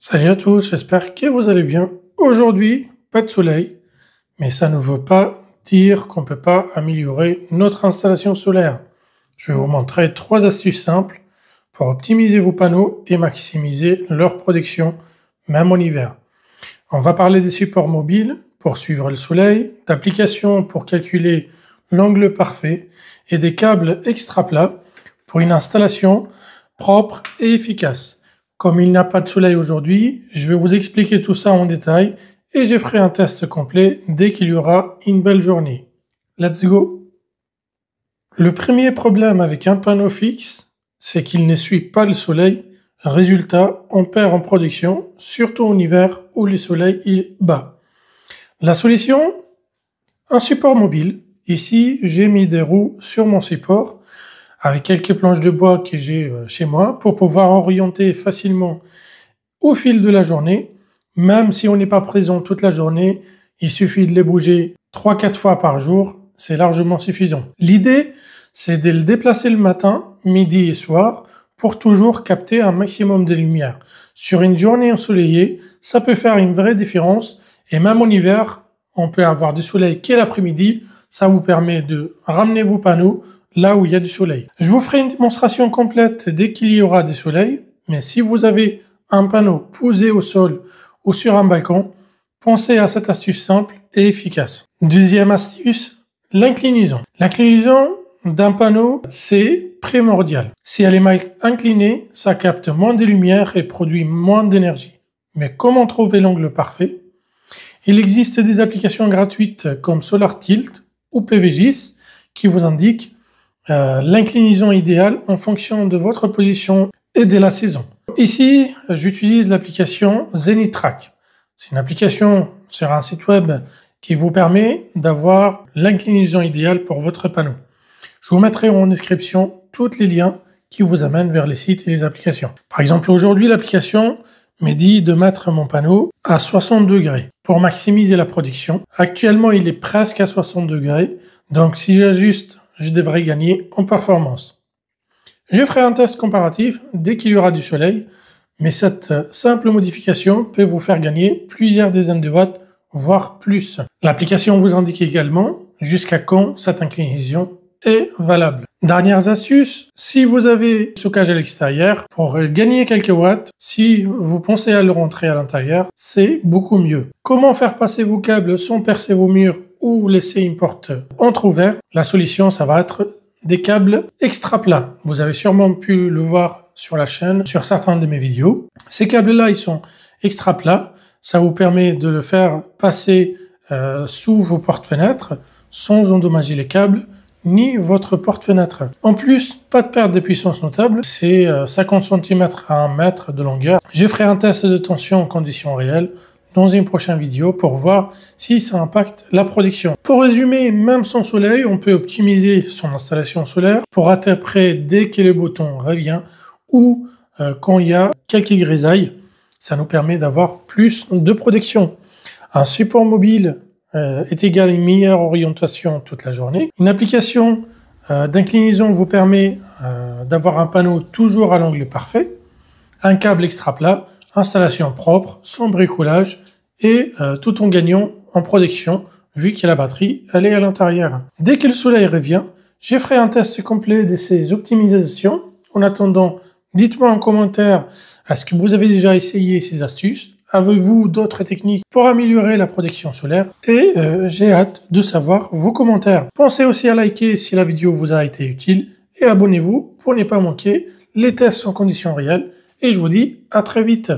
Salut à tous, j'espère que vous allez bien. Aujourd'hui, pas de soleil, mais ça ne veut pas dire qu'on ne peut pas améliorer notre installation solaire. Je vais vous montrer 3 astuces simples pour optimiser vos panneaux et maximiser leur production, même en hiver. On va parler des supports mobiles pour suivre le soleil, d'applications pour calculer l'angle parfait et des câbles extra plats pour une installation propre et efficace. Comme il n'y a pas de soleil aujourd'hui, je vais vous expliquer tout ça en détail et je ferai un test complet dès qu'il y aura une belle journée. Let's go! Le premier problème avec un panneau fixe, c'est qu'il ne suit pas le soleil. Résultat, on perd en production, surtout en hiver où le soleil est bas. La solution? Un support mobile. Ici, j'ai mis des roues sur mon support avec quelques planches de bois que j'ai chez moi pour pouvoir orienter facilement au fil de la journée. Même si on n'est pas présent toute la journée, il suffit de les bouger 3-4 fois par jour, c'est largement suffisant. L'idée, c'est de le déplacer le matin, midi et soir pour toujours capter un maximum de lumière. Sur une journée ensoleillée, ça peut faire une vraie différence et même en hiver, on peut avoir du soleil qu'à l'après-midi. Ça vous permet de ramener vos panneaux là où il y a du soleil. Je vous ferai une démonstration complète dès qu'il y aura du soleil, mais si vous avez un panneau posé au sol ou sur un balcon, pensez à cette astuce simple et efficace. Deuxième astuce, l'inclinaison. L'inclinaison d'un panneau, c'est primordial. Si elle est mal inclinée, ça capte moins de lumière et produit moins d'énergie. Mais comment trouver l'angle parfait? Il existe des applications gratuites comme SolarTilt ou PVGIS qui vous indiquent l'inclinaison idéale en fonction de votre position et de la saison. Ici, j'utilise l'application ZenithTrack. C'est une application sur un site web qui vous permet d'avoir l'inclinaison idéale pour votre panneau. Je vous mettrai en description tous les liens qui vous amènent vers les sites et les applications. Par exemple, aujourd'hui, l'application me dit de mettre mon panneau à 60 degrés pour maximiser la production. Actuellement, il est presque à 60 degrés. Donc, si j'ajuste, je devrais gagner en performance. Je ferai un test comparatif dès qu'il y aura du soleil, mais cette simple modification peut vous faire gagner plusieurs dizaines de watts, voire plus. L'application vous indique également jusqu'à quand cette inclinaison est valable. Dernières astuces, si vous avez stockage à l'extérieur, pour gagner quelques watts, si vous pensez à le rentrer à l'intérieur, c'est beaucoup mieux. Comment faire passer vos câbles sans percer vos murs ou laisser une porte entrouverte? La solution, ça va être des câbles extra plats. Vous avez sûrement pu le voir sur la chaîne, sur certaines de mes vidéos. Ces câbles-là, ils sont extra plats. Ça vous permet de le faire passer sous vos portes-fenêtres sans endommager les câbles ni votre porte-fenêtre. En plus, pas de perte de puissance notable, c'est 50 cm à 1 mètre de longueur. Je ferai un test de tension en conditions réelles dans une prochaine vidéo pour voir si ça impacte la production. Pour résumer, même sans soleil, on peut optimiser son installation solaire pour être prêt dès que le beau temps revient ou quand il y a quelques grisailles. Ça nous permet d'avoir plus de production. Un support mobile est égal à une meilleure orientation toute la journée. Une application d'inclinaison vous permet d'avoir un panneau toujours à l'angle parfait. Un câble extra plat, installation propre, sans bricolage et tout en gagnant en production vu que la batterie elle est à l'intérieur. Dès que le soleil revient, je ferai un test complet de ces optimisations. En attendant, dites-moi en commentaire est-ce que vous avez déjà essayé ces astuces? Avez-vous d'autres techniques pour améliorer la protection solaire? Et j'ai hâte de savoir vos commentaires. Pensez aussi à liker si la vidéo vous a été utile et abonnez-vous pour ne pas manquer les tests en conditions réelles. Et je vous dis à très vite.